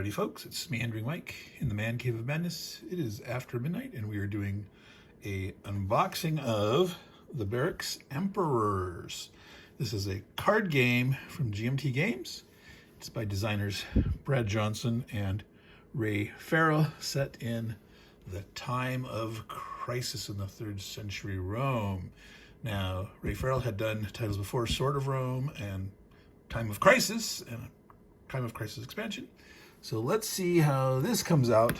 Howdy folks, it's Meandering Mike in the Man Cave of Madness. It is after midnight and we are doing a unboxing of the Barracks Emperors. This is a card game from GMT Games. It's by designers Brad Johnson and Wray Ferrell, set in the time of crisis in the 3rd century Rome. Now, Wray Ferrell had done titles before, Sword of Rome and Time of Crisis and Time of Crisis expansion. So let's see how this comes out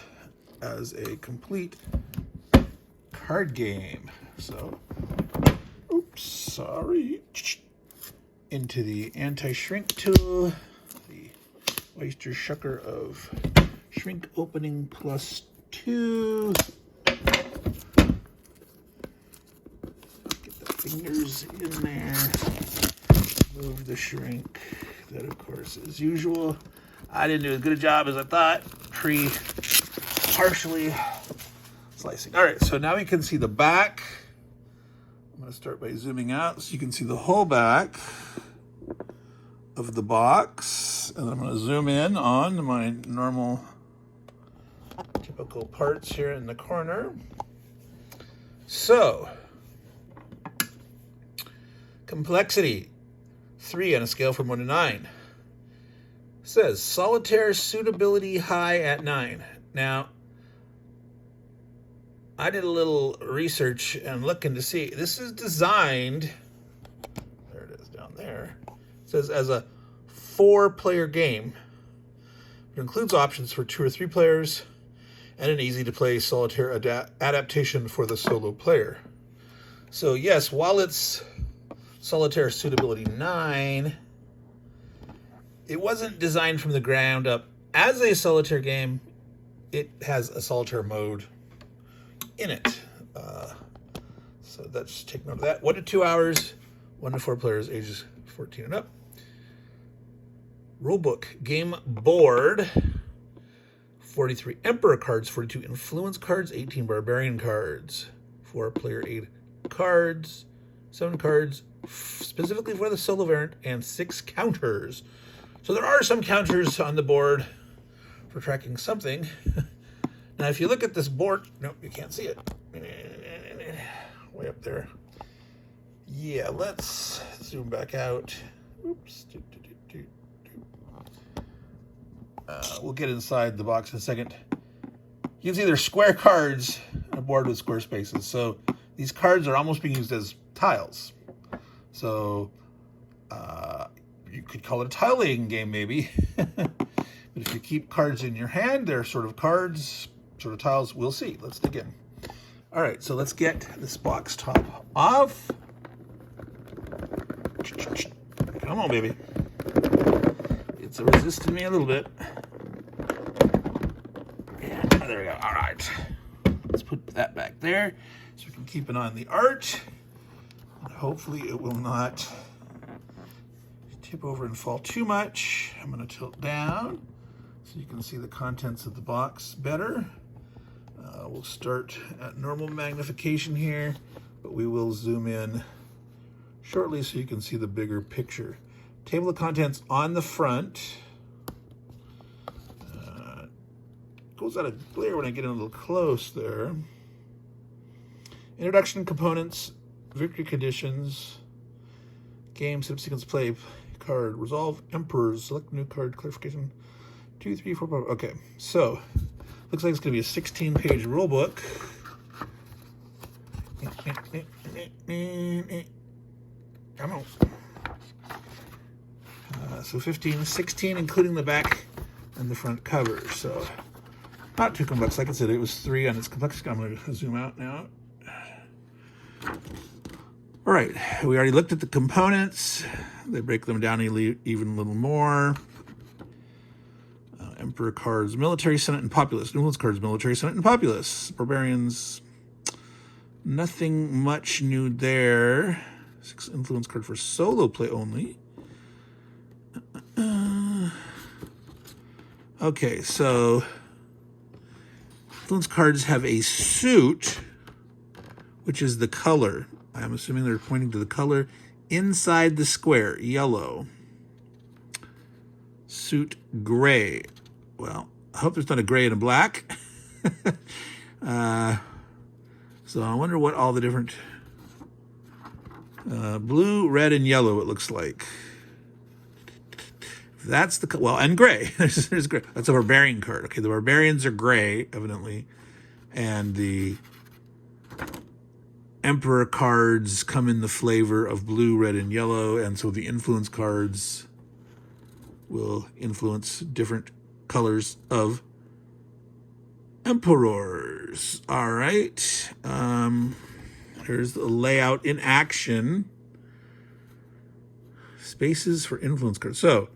as a complete card game. So, oops, sorry. Into the anti-shrink tool, the oyster shucker of shrink opening +2. Get the fingers in there. Move the shrink. That, of course, as usual. I didn't do as good a job as I thought, partially slicing. All right, so now we can see the back. I'm going to start by zooming out so you can see the whole back of the box. And I'm going to zoom in on my normal, typical parts here in the corner. So, complexity, 3 on a scale from 1 to 9. Says solitaire suitability high at 9. Now, I did a little research and looking to see. This is designed, there it is down there. It says as a 4-player game. It includes options for 2 or 3 players and an easy-to-play solitaire adaptation for the solo player. So yes, while it's solitaire suitability 9, it wasn't designed from the ground up as a solitaire game. It has a solitaire mode in it. So let's take note of that. 1 to 2 hours, 1 to 4 players, ages 14 and up. Rulebook, game board, 43 Emperor cards, 42 Influence cards, 18 Barbarian cards, 4-player 8 cards, 7 cards, specifically for the solo variant, and 6 counters. So there are some counters on the board for tracking something. Now, if you look at this board, nope, you can't see it. Way up there. Yeah, let's zoom back out. Oops. We'll get inside the box in a second. You can see there's square cards on a board with square spaces. So these cards are almost being used as tiles. So, you could call it a tile laying game, maybe. But if you keep cards in your hand, they're sort of cards, sort of tiles. We'll see. Let's dig in. All right, so let's get this box top off. Come on, baby. It's resisting me a little bit. Yeah, there we go. All right. Let's put that back there so we can keep an eye on the art. And hopefully it will not tip over and fall too much. I'm going to tilt down so you can see the contents of the box better. We'll start at normal magnification here, but we will zoom in shortly so you can see the bigger picture. Table of contents on the front. Goes out of glare when I get in a little close there. Introduction components, victory conditions, game, setup sequence, play card, resolve, emperors, select new card, clarification, 2, 3, 4, 5. Okay, so looks like it's going to be a 16-page rule book. Come on. So 15, 16, including the back and the front cover. So not too complex. Like I said, it was 3 on its complexity. I'm going to zoom out now. All right, we already looked at the components. They break them down even a little more. Emperor cards, military, senate, and populace. Influence cards, military, senate, and populace. Barbarians, nothing much new there. 6 influence card for solo play only. Okay, so influence cards have a suit, which is the color. I'm assuming they're pointing to the color inside the square, yellow. Suit gray. Well, I hope there's not a gray and a black. So I wonder what all the different blue, red, and yellow it looks like. That's the, well, and gray. There's gray. That's a barbarian card. Okay, the barbarians are gray, evidently, and the emperor cards come in the flavor of blue, red, and yellow, and so the influence cards will influence different colors of emperors. All right. Here's the layout in action. Spaces for influence cards. So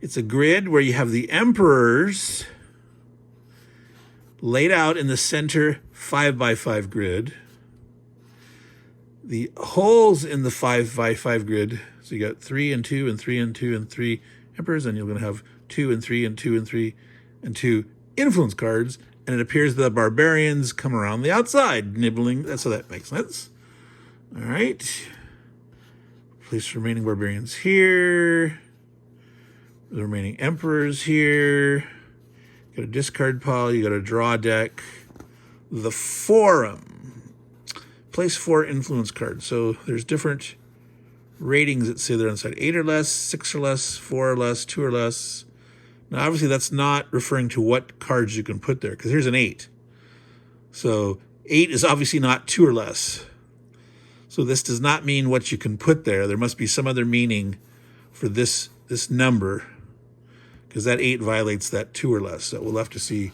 it's a grid where you have the emperors laid out in the center 5x5 grid. The holes in the 5x5 grid, so you got 3 and 2 and 3 and 2 and 3 emperors, and you're going to have 2 and 3 and 2 and 3 and 2 influence cards, and it appears the barbarians come around the outside, nibbling. So that makes sense. All right. Place remaining barbarians here. The remaining emperors here. You got a discard pile. You got a draw deck. The forum. Place 4 influence cards. So there's different ratings that say they're on the side. 8 or less, 6 or less, 4 or less, 2 or less. Now, obviously, that's not referring to what cards you can put there, because here's an 8. So 8 is obviously not 2 or less. So this does not mean what you can put there. There must be some other meaning for this number, because that 8 violates that 2 or less. So we'll have to see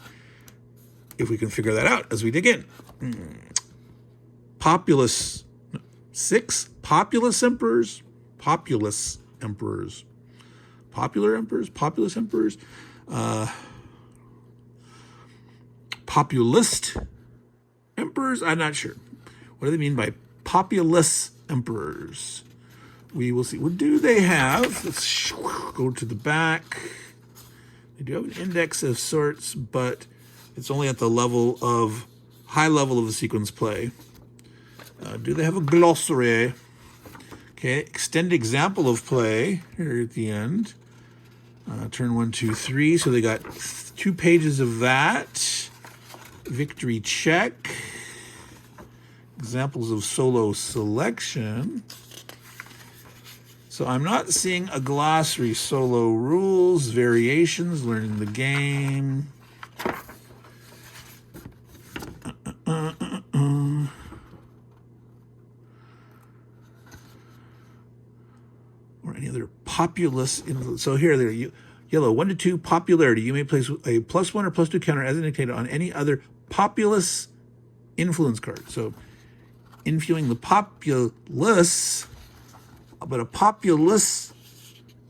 if we can figure that out as we dig in. Populous, 6 populous emperors, populous emperors, popular emperors, populous emperors, populist emperors. I'm not sure. What do they mean by populous emperors? We will see. What do they have? Let's go to the back. They do have an index of sorts, but it's only at the level of high level of the sequence play. Do they have a glossary? Okay, extended example of play here at the end. Turn 1, 2, 3. So they got 2 pages of that. Victory check. Examples of solo selection. So I'm not seeing a glossary. Solo rules, variations, learning the game. Or any other populous influence. So here, there, yellow, 1 to 2, popularity. You may place a +1 or +2 counter as indicated on any other populous influence card. So infusing the populous, but a populous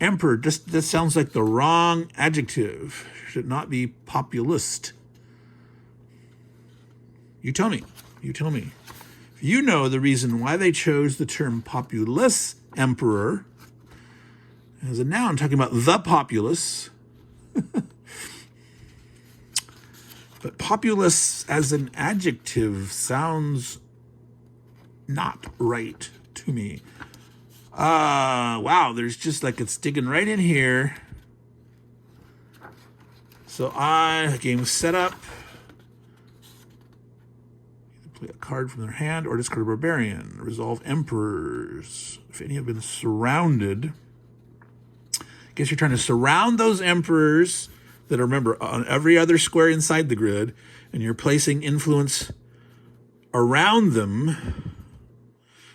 emperor, just that sounds like the wrong adjective. Should not be populist. You tell me. You tell me. If you know the reason why they chose the term populous emperor as a noun, talking about the populace, but populous as an adjective sounds not right to me. Wow, there's just like it's digging right in here. So game set up. Play a card from their hand or discard a barbarian. Resolve emperors. If any have been surrounded. I guess you're trying to surround those emperors that are, remember, on every other square inside the grid, and you're placing influence around them.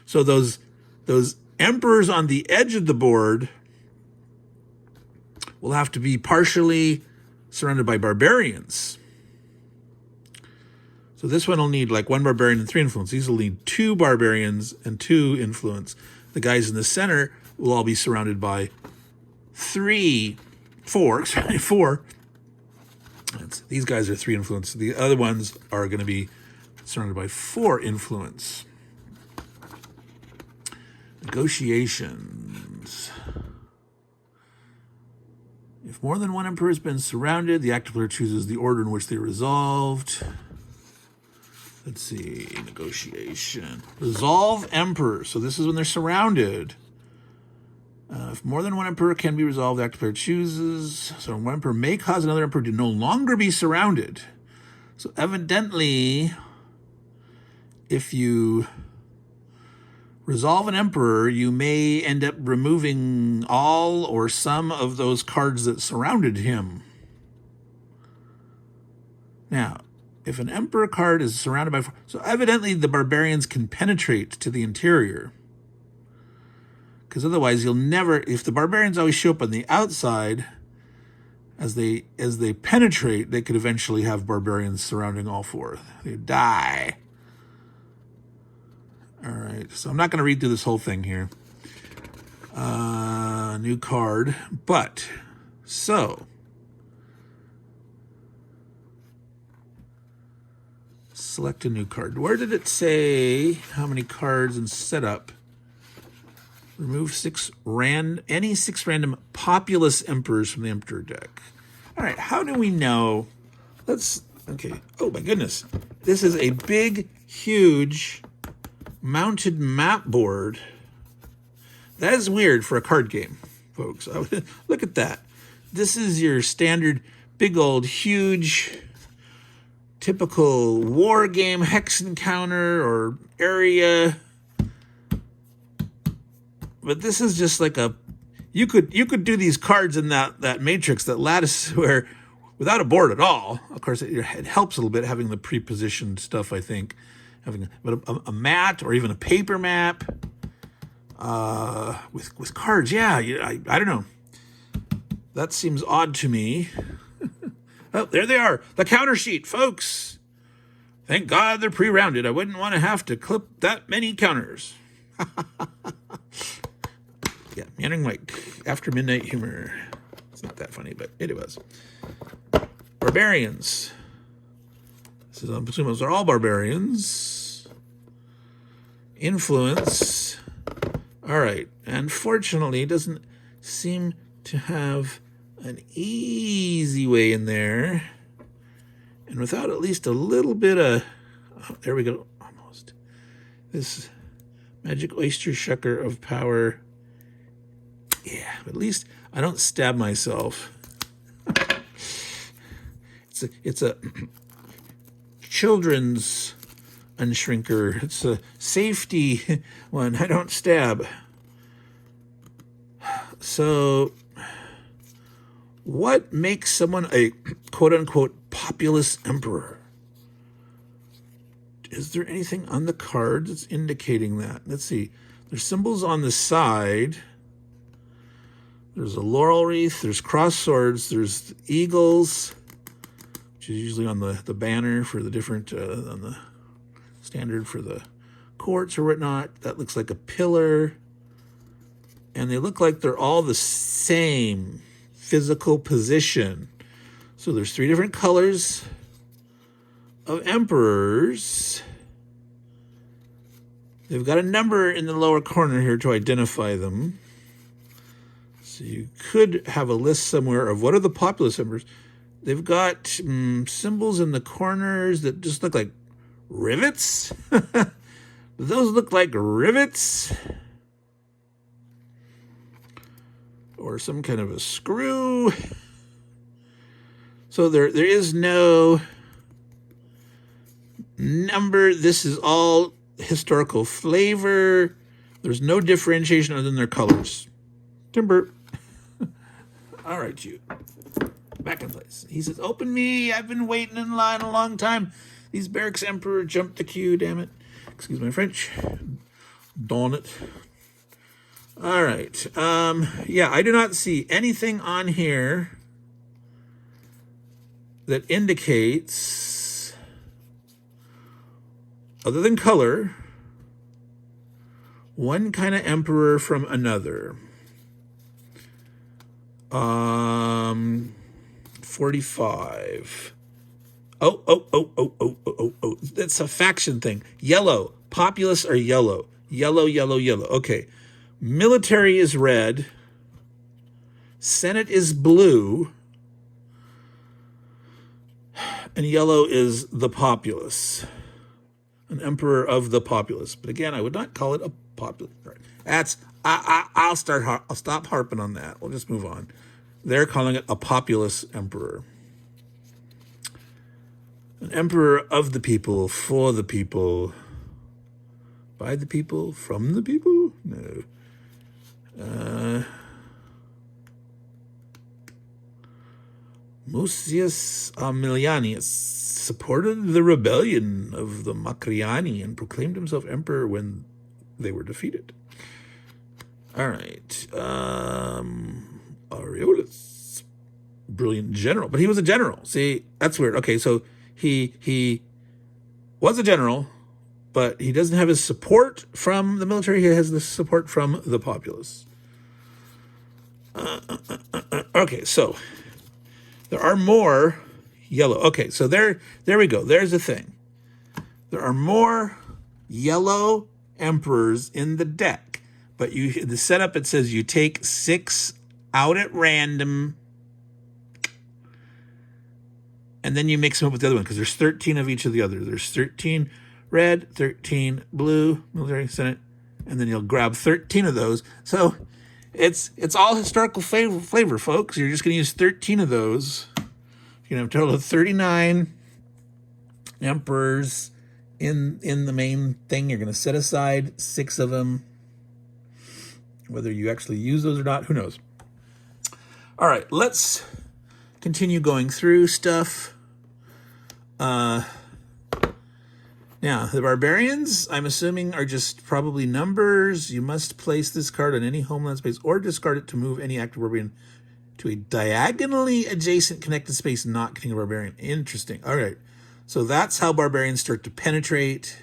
So those emperors on the edge of the board will have to be partially surrounded by barbarians. So this one will need like 1 barbarian and 3 influence. These will need 2 barbarians and 2 influence. The guys in the center will all be surrounded by 4. These guys are 3 influence. The other ones are going to be surrounded by 4 influence. Negotiations. If more than 1 emperor has been surrounded, the active player chooses the order in which they resolved. Let's see, negotiation. Resolve emperor. So this is when they're surrounded. If more than one emperor can be resolved, the active player chooses. So one emperor may cause another emperor to no longer be surrounded. So evidently, if you resolve an emperor, you may end up removing all or some of those cards that surrounded him. Now, if an emperor card is surrounded by... So evidently the barbarians can penetrate to the interior. Because otherwise you'll never... If the barbarians always show up on the outside, as they penetrate, they could eventually have barbarians surrounding all four. They die. All right, so I'm not going to read through this whole thing here. New card. But, so... Select a new card. Where did it say how many cards in setup? Remove any six random populous emperors from the emperor deck. All right, how do we know? Okay. Oh my goodness. This is a big, huge mounted map board. That is weird for a card game, folks. Look at that. This is your standard big old huge typical war game hex encounter or area. But this is just like you could do these cards in that matrix, that lattice, where without a board at all. Of course, it helps a little bit having the pre-positioned stuff, I think. Having a mat or even a paper map with cards. Yeah, I don't know. That seems odd to me. Oh, there they are. The counter sheet, folks. Thank God they're pre-rounded. I wouldn't want to have to clip that many counters. Yeah, Meandering Mike, after midnight humor. It's not that funny, but it was. Barbarians. This is, I'm assuming those are all barbarians. Influence. All right. Unfortunately, it doesn't seem to have an easy way in there. And without at least a little bit of... Oh, there we go. Almost. This magic oyster shucker of power. Yeah, but at least I don't stab myself. It's a children's unshrinker. It's a safety one. I don't stab. So, what makes someone a quote-unquote populous emperor? Is there anything on the card that's indicating that? Let's see. There's symbols on the side. There's a laurel wreath. There's cross swords. There's eagles, which is usually on the banner for the different, on the standard for the courts or whatnot. That looks like a pillar. And they look like they're all the same physical position. So there's 3 different colors of emperors. They've got a number in the lower corner here to identify them. So you could have a list somewhere of what are the populous emperors. They've got symbols in the corners that just look like rivets. Those look like rivets. Or some kind of a screw. So there is no number. This is all historical flavor. There's no differentiation other than their colors. Timber. All right, you. Back in place. He says, open me. I've been waiting in line a long time. These Barracks Emperor jumped the queue, damn it. Excuse my French. Darn it. All right. Yeah, I do not see anything on here that indicates, other than color, one kind of emperor from another. 45. Oh. That's a faction thing. Yellow. Populace are yellow. Yellow. Okay. Military is red. Senate is blue. And yellow is the populace. An emperor of the populace. But again, I would not call it a popular. Right. That's I'll stop harping on that. We'll just move on. They're calling it a populous emperor. An emperor of the people, for the people, by the people, from the people? No. Mucius Aemilianus supported the rebellion of the Macriani and proclaimed himself emperor when they were defeated. All right. Aureolus, brilliant general. But he was a general. See, that's weird. Okay, so he was a general, but he doesn't have his support from the military. He has the support from the populace. Okay, so there are more yellow. Okay, so there we go. There's the thing. There are more yellow emperors in the deck, but the setup, it says you take 6 out at random, and then you mix them up with the other one, because there's 13 of each of the others. There's 13 red, 13 blue, military, senate, and then you'll grab 13 of those. So it's all historical flavor, folks. You're just going to use 13 of those. You're going to have a total of 39 emperors in the main thing. You're going to set aside 6 of them. Whether you actually use those or not, who knows? All right, let's continue going through stuff. Now, the barbarians, I'm assuming, are just probably numbers. You must place this card on any homeland space or discard it to move any active barbarian to a diagonally adjacent connected space not containing a barbarian. Interesting. All right, so that's how barbarians start to penetrate.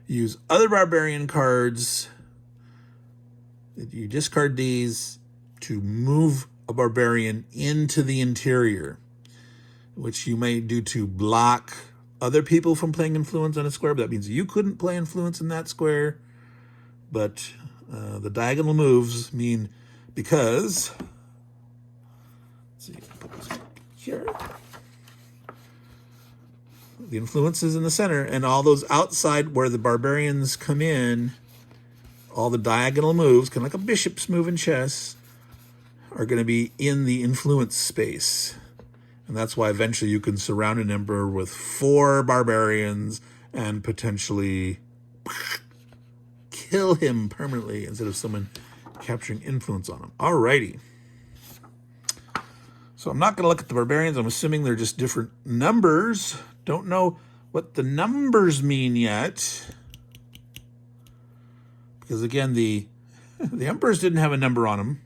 Use other barbarian cards. You discard these to move a barbarian into the interior, which you may do to block other people from playing influence on a square, but that means you couldn't play influence in that square. But the diagonal moves mean, because, let's see, put this here. The influence is in the center, and all those outside where the barbarians come in, all the diagonal moves, kind of like a bishop's move in chess, are going to be in the influence space. And that's why eventually you can surround an emperor with 4 barbarians and potentially kill him permanently instead of someone capturing influence on him. Alrighty. So I'm not going to look at the barbarians. I'm assuming they're just different numbers. Don't know what the numbers mean yet. Because again, the emperors didn't have a number on them.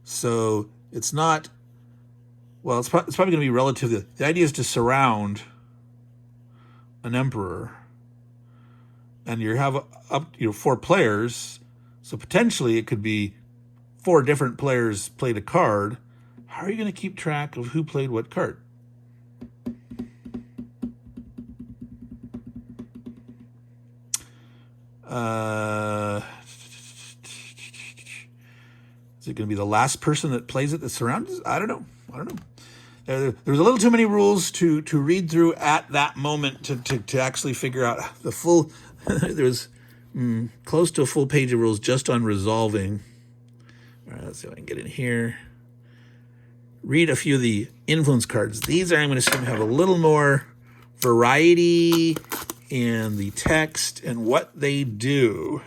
So it's not, well, it's probably going to be relative. The idea is to surround an emperor, and you have up 4 players, so potentially it could be 4 different players played a card. How are you going to keep track of who played what card? Is it going to be the last person that plays it that surrounds? I don't know. There was a little too many rules to read through at that moment to actually figure out the full. There was close to a full page of rules just on resolving. All right, let's see if I can get in here. Read a few of the influence cards. These are, I'm going to assume, have a little more variety in the text and what they do.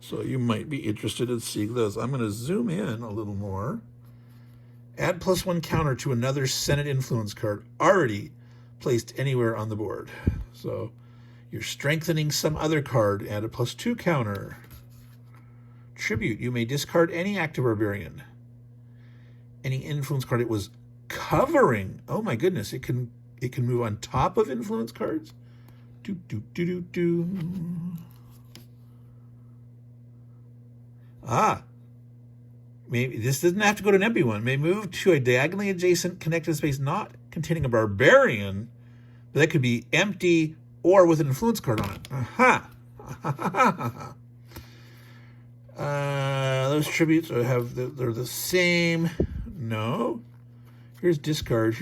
So you might be interested in seeing those. I'm going to zoom in a little more. Add +1 counter to another Senate influence card already placed anywhere on the board. So you're strengthening some other card. Add a +2 counter. Tribute. You may discard any active barbarian. Any influence card it was covering. Oh my goodness! It can move on top of influence cards. Maybe this doesn't have to go to an empty one. May move to a diagonally adjacent connected space not containing a barbarian, but that could be empty or with an influence card on it. Those tributes they're the same. No. Here's discard.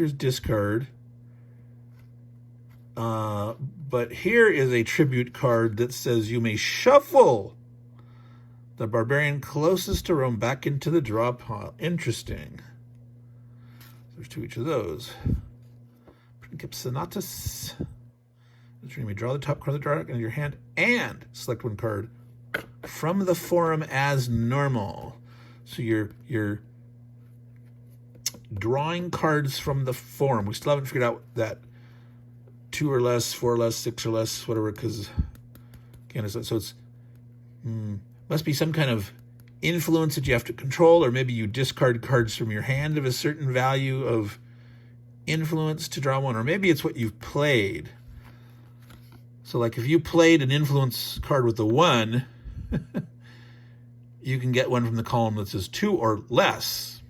But here is a tribute card that says you may shuffle the barbarian closest to Rome back into the draw pile. Interesting. There's 2 each of those. Principesanatus. You may draw the top card of the draw in your hand and select 1 card from the forum as normal. So you're drawing cards from the forum. We still haven't figured out that 2 or less, 4 or less, 6 or less, whatever, because again, so it's must be some kind of influence that you have to control, or maybe you discard cards from your hand of a certain value of influence to draw 1, or maybe it's what you've played. So like if you played an influence card with a 1, you can get one from the column that says 2 or less.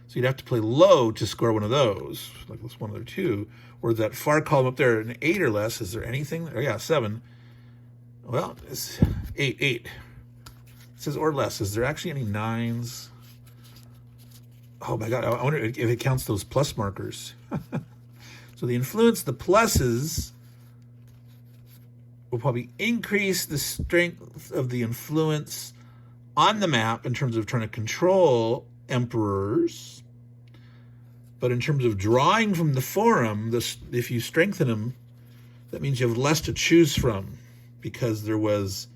So you'd have to play low to score one of those, like this 1 or 2, or that far column up there, an 8 or less. Is there anything? Oh yeah, 7. Well, it's 8. It says or less. Is there actually any 9s? Oh my God, I wonder if it counts those plus markers. So the influence, the pluses, will probably increase the strength of the influence on the map in terms of trying to control emperors. But in terms of drawing from the forum, if you strengthen them, that means you have less to choose from, because there was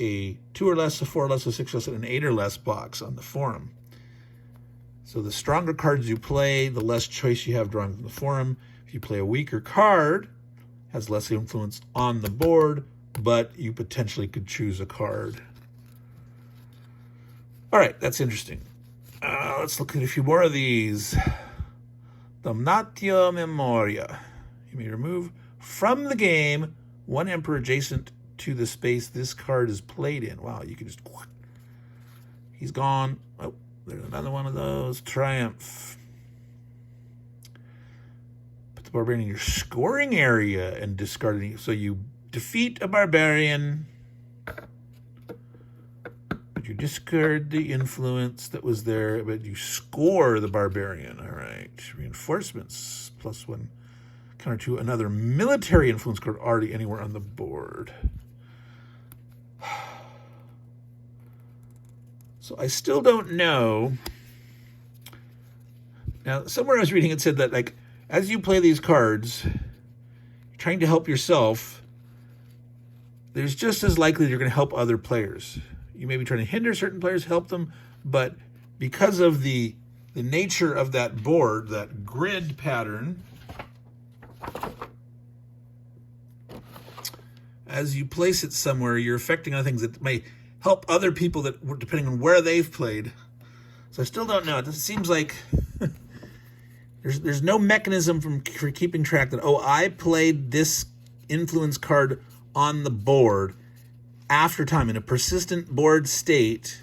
a 2 or less, a 4 or less, a 6 or less, and an 8 or less box on the forum. So the stronger cards you play, the less choice you have drawing from the forum. If you play a weaker card, has less influence on the board, but you potentially could choose a card. All right, that's interesting. Let's look at a few more of these. Damnatio Memoria. You may remove from the game 1 emperor adjacent to the space this card is played in. Wow, you can just... He's gone. Oh, there's another one of those. Triumph. Put the barbarian in your scoring area and discard it. So you defeat a barbarian, but you discard the influence that was there, but you score the barbarian. All right. Reinforcements. +1 counter to another military influence card already anywhere on the board. So I still don't know. Now, somewhere I was reading it said that, like, as you play these cards, trying to help yourself, there's just as likely you're going to help other players. You may be trying to hinder certain players, help them, but because of the nature of that board, that grid pattern, as you place it somewhere, you're affecting other things that may help other people that, depending on where they've played. So I still don't know. It seems like there's no mechanism for keeping track that, oh, I played this influence card on the board after time in a persistent board state.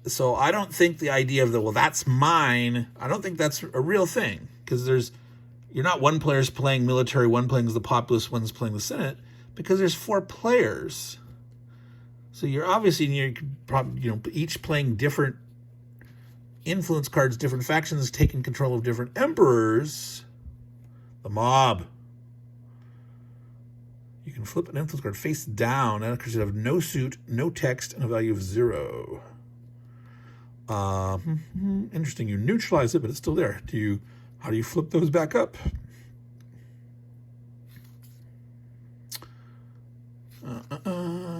So I don't think the idea of the, well, that's mine, I don't think that's a real thing, because you're not one player's playing military, one playing the populace, one's playing the Senate, because there's 4 players. So you're obviously, each playing different influence cards, different factions, taking control of different emperors. The mob. You can flip an influence card face down, and it should have no suit, no text, and a value of 0. Interesting. You neutralize it, but it's still there. How do you flip those back up?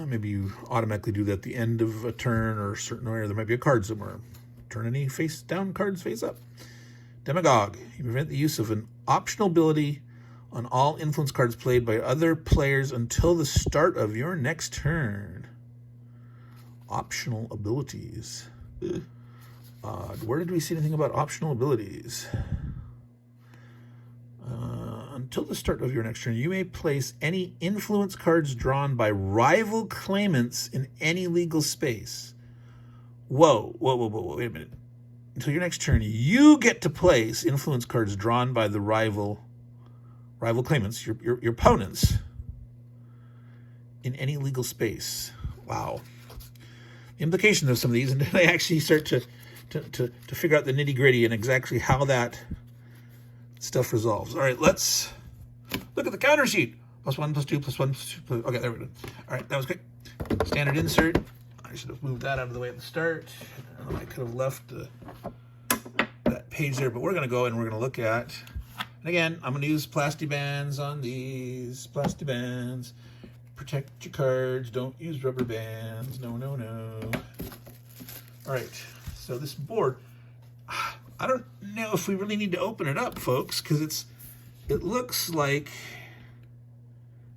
Maybe you automatically do that at the end of a turn or a certain way, or there might be a card somewhere. Turn any face down cards face up. Demagogue. You prevent the use of an optional ability on all influence cards played by other players until the start of your next turn. Optional abilities. Where did we see anything about optional abilities? Until the start of your next turn, you may place any influence cards drawn by rival claimants in any legal space. Whoa, wait a minute. Until your next turn, you get to place influence cards drawn by the rival claimants, your opponents, in any legal space. Wow. The implication of some of these, and then I actually start to figure out the nitty-gritty and exactly how that stuff resolves. All right, let's Look at the counter sheet. +1, +2, +1, +2. Okay, there we go. All right, that was quick. Standard insert. I should have moved that out of the way at the start. I could have left that page there, but we're going to go and we're going to look at, and again, I'm going to use plastic bands on these. Plastic bands. Protect your cards. Don't use rubber bands. No, no, no. All right, so this board, I don't know if we really need to open it up, folks, because it looks like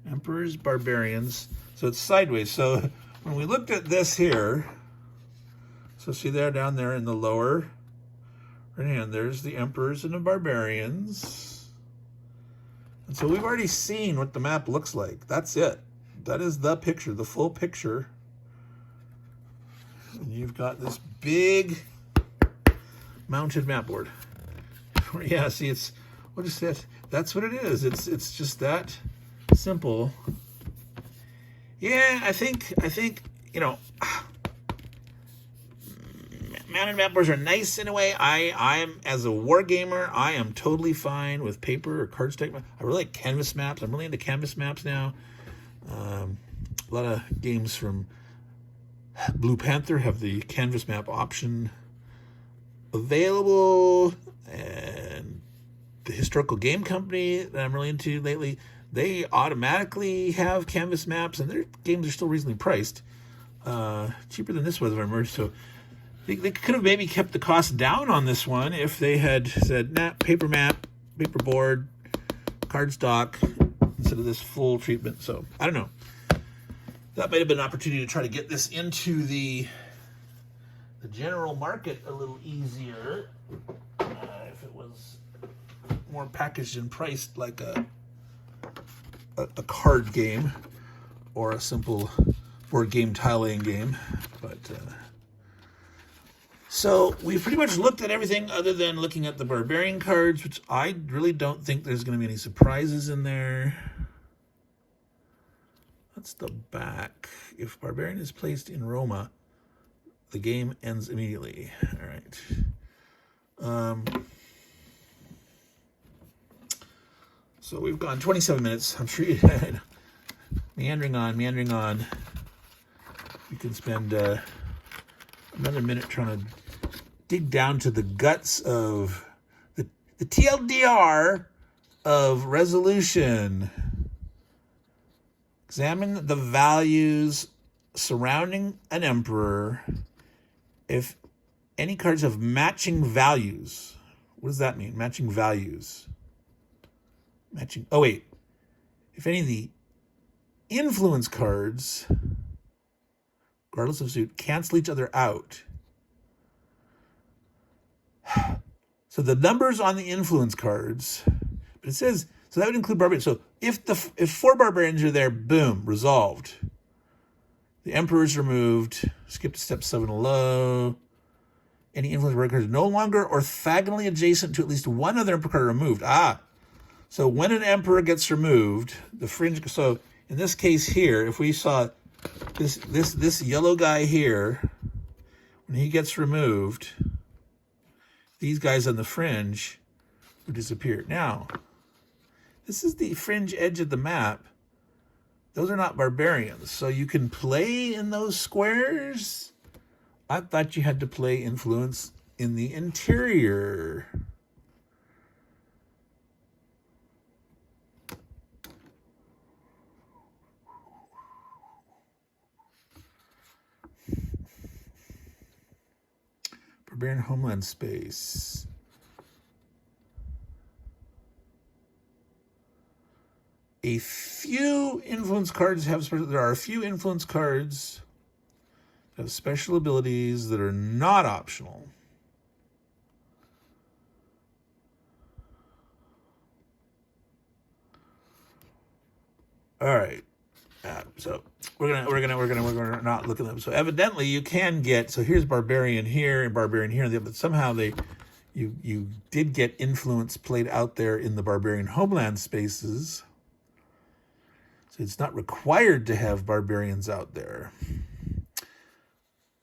Emperors, Barbarians, so it's sideways. So when we looked at this here, so see there down there in the lower right hand, there's the Emperors and the Barbarians. And so we've already seen what the map looks like. That's it. That is the picture, the full picture. And you've got this big mounted map board. Yeah, see, it's, what is that? That's what it is. It's just that simple. Yeah, I think you know, mounted map boards are nice in a way. I am, as a war gamer, I am totally fine with paper or cardstock. I really like canvas maps. I'm really into canvas maps now. A lot of games from Blue Panther have the canvas map option available, and the Historical Game Company that I'm really into lately, they automatically have canvas maps, and their games are still reasonably priced, cheaper than this was if I remember. So they could have maybe kept the cost down on this one if they had said, nah, paper map, paper board, cardstock, instead of this full treatment. So I don't know. That might have been an opportunity to try to get this into the general market a little easier if it was more packaged and priced like a card game or a simple board game tile laying game. But so we've pretty much looked at everything other than looking at the Barbarian cards, which I really don't think there's going to be any surprises in there. That's the back. If Barbarian is placed in Roma, the game ends immediately. All right. So we've gone 27 minutes. I'm sure you had meandering on. We can spend another minute trying to dig down to the guts of the TLDR of resolution. Examine the values surrounding an emperor. If any cards have matching values, what does that mean? Matching values. Matching. Oh, wait. If any of the influence cards, regardless of suit, cancel each other out. So the numbers on the influence cards, but it says, so that would include barbarians. So if 4 barbarians are there, boom, resolved. The emperor is removed. Skip to step 7 low. Any influence barbarian cards no longer orthogonally adjacent to at least one other emperor card removed. So when an emperor gets removed, the fringe. So in this case here, if we saw this yellow guy here, when he gets removed, these guys on the fringe would disappear. Now, this is the fringe edge of the map. Those are not barbarians. So you can play in those squares. I thought you had to play influence in the interior. Barbarian homeland space. A few influence cards have there are a few influence cards that have special abilities that are not optional. All right. So we're gonna not look at them. So evidently you can get, so here's barbarian here and barbarian here, but somehow you did get influence played out there in the barbarian homeland spaces. So it's not required to have barbarians out there.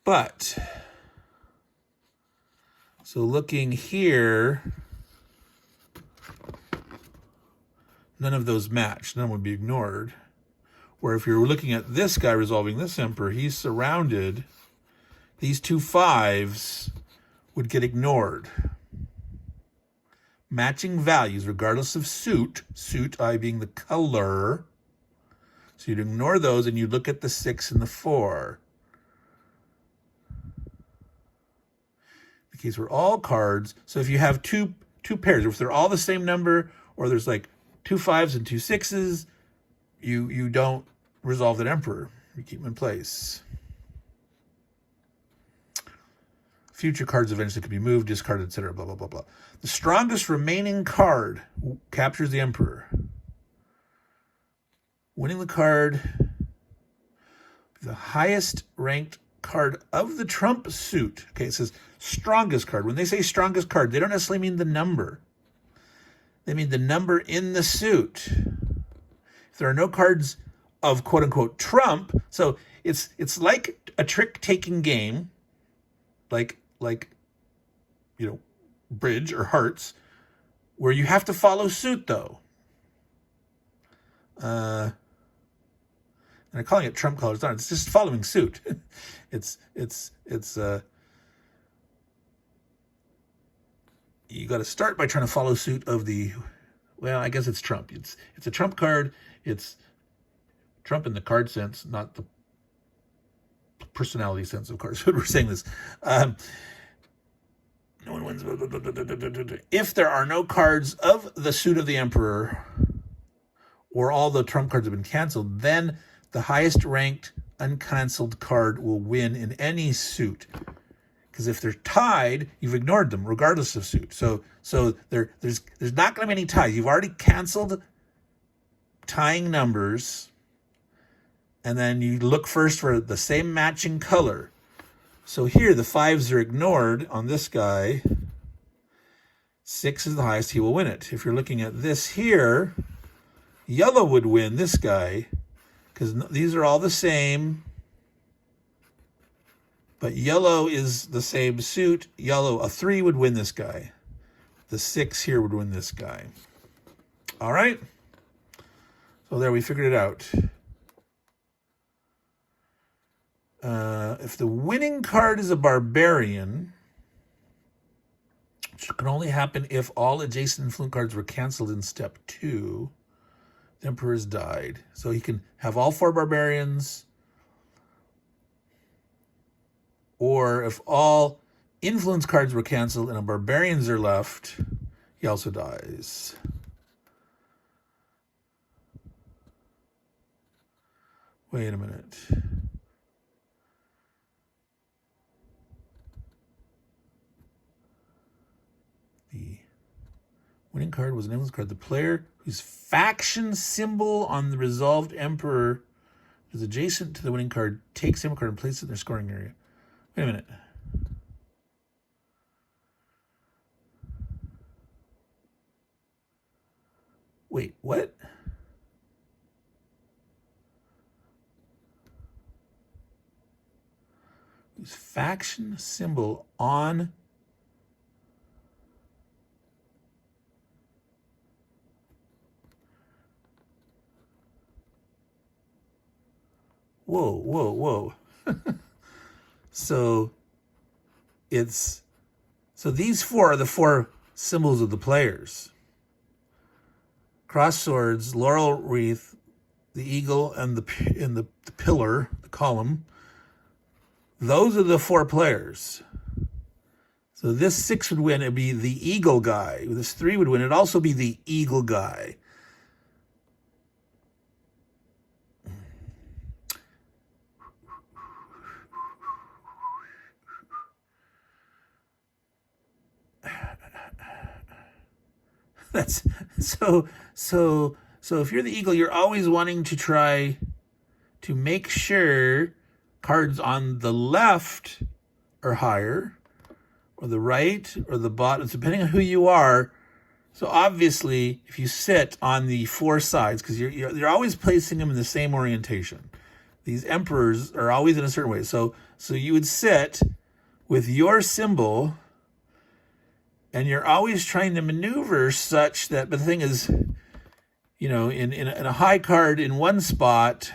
But so looking here, none of those match. None would be ignored. Where if you're looking at this guy resolving this emperor, he's surrounded. These 2 5s would get ignored. Matching values regardless of suit, suit I being the color. So you'd ignore those and you look at the 6 and the 4. The case where all cards, so if you have two pairs, if they're all the same number, or there's like 2 5s and 2 6s, you don't resolve that emperor. You keep them in place. Future cards eventually can be moved, discarded, etc. Blah, blah, blah, blah. The strongest remaining card captures the emperor. Winning the card, the highest ranked card of the trump suit. Okay, it says strongest card. When they say strongest card, they don't necessarily mean the number. They mean the number in the suit. If there are no cards of quote unquote trump, so it's like a trick-taking game, like bridge or hearts, where you have to follow suit though. And I'm calling it trump colors. It's just following suit. You got to start by trying to follow suit of the, well, I guess it's trump. It's a trump card. It's trump in the card sense, not the personality sense, of course, when we're saying this. No one wins. If there are no cards of the suit of the emperor, or all the trump cards have been canceled, then the highest ranked uncanceled card will win in any suit. Because if they're tied, you've ignored them, regardless of suit. So there's not going to be any ties. You've already canceled tying numbers, and then you look first for the same matching color. So here, the 5s are ignored on this guy. 6 is the highest, he will win it. If you're looking at this here, yellow would win this guy, because these are all the same. But yellow is the same suit. Yellow, a 3 would win this guy. The 6 here would win this guy. All right. So there, we figured it out. If the winning card is a barbarian, which can only happen if all adjacent influence cards were canceled in step 2, the emperor's died. So he can have all 4 barbarians, or if all influence cards were canceled and a barbarians are left, he also dies. Wait a minute. The winning card was an influence card. The player whose faction symbol on the resolved emperor is adjacent to the winning card takes the emperor card and places it in their scoring area. Wait a minute. Wait, what? Whose faction symbol on whoa. So these 4 are the 4 symbols of the players. Cross swords, laurel wreath, the eagle, and the pillar, the column. Those are the 4 players. So this 6 would win. It'd be the eagle guy. This 3 would win. It'd also be the eagle guy. That's so if you're the eagle, you're always wanting to try to make sure cards on the left are higher, or the right, or the bottom, depending on who you are. So obviously, if you sit on the 4 sides, because you're always placing them in the same orientation. These emperors are always in a certain way. So you would sit with your symbol, and you're always trying to maneuver such that, but the thing is, you know, in a high card in one spot,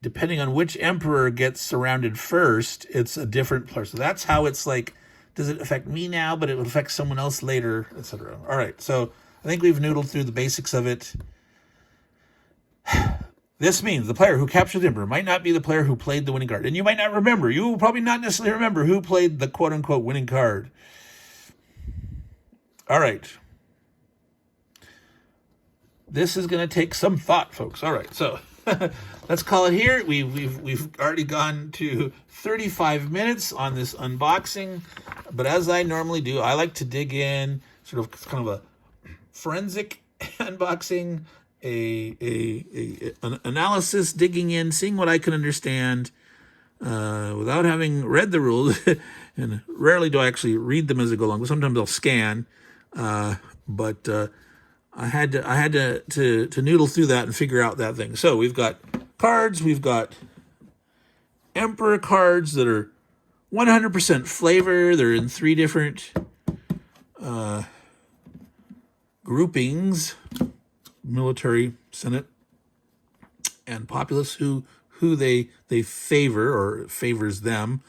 depending on which emperor gets surrounded first, it's a different player. So that's how it's like, does it affect me now, but it will affect someone else later, etc. All right, so I think we've noodled through the basics of it. This means the player who captured the emperor might not be the player who played the winning card. And you might not remember. You will probably not necessarily remember who played the quote-unquote winning card. All right. This is going to take some thought, folks. All right, so let's call it here. We've already gone to 35 minutes on this unboxing. But as I normally do, I like to dig in, sort of kind of a forensic unboxing, an analysis, digging in, seeing what I can understand without having read the rules. And rarely do I actually read them as I go along, but sometimes I'll scan. But I had to noodle through that and figure out that thing. So we've got cards. We've got Emperor cards that are 100% flavor. They're in 3 different groupings: military, Senate, and populace, who they favor or favors them.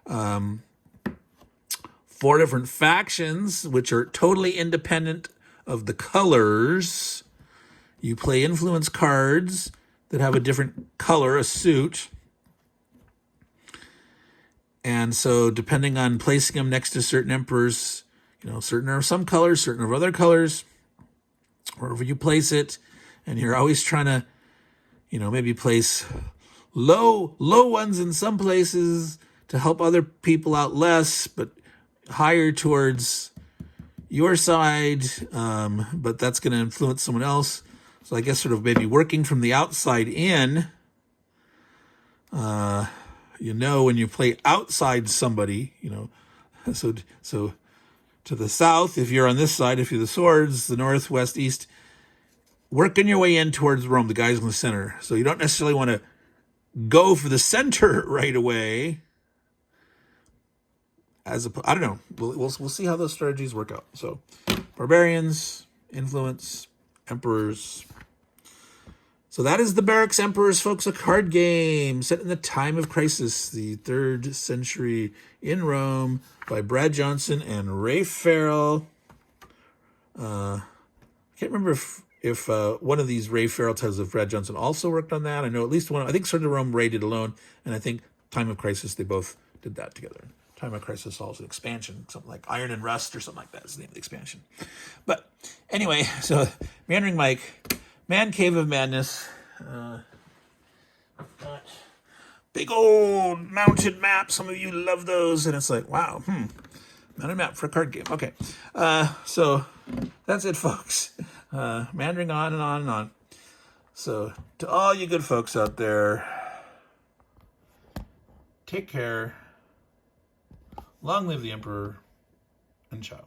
4 different factions, which are totally independent of the colors. You play influence cards that have a different color, a suit. And so depending on placing them next to certain emperors, you know, certain are some colors, certain are other colors, wherever you place it. And you're always trying to, you know, maybe place low ones in some places to help other people out less, but higher towards your side, but that's going to influence someone else. So I guess sort of maybe working from the outside in, you know, when you play outside somebody, you know, so to the south, if you're on this side, if you're the swords, the north, west, east, working your way in towards Rome, the guys in the center. So you don't necessarily want to go for the center right away. I don't know. We'll see how those strategies work out. So, barbarians, influence, emperors. So that is the Barracks Emperors, folks, a card game set in the time of crisis, the 3rd century in Rome, by Brad Johnson and Ray Ferrell. I can't remember if one of these Ray Ferrell titles of Brad Johnson also worked on that. I know at least one. I think Sword of Rome Ray did alone, and I think Time of Crisis they both did that together. Time of Crisis also an expansion, something like Iron and Rust or something like that is the name of the expansion. But anyway, so Meandering Mike, Man Cave of Madness. Big old mounted map. Some of you love those, and it's like, wow, mounted map for a card game. Okay, so that's it, folks. Meandering on and on and on. So to all you good folks out there, take care. Long live the Emperor, and ciao.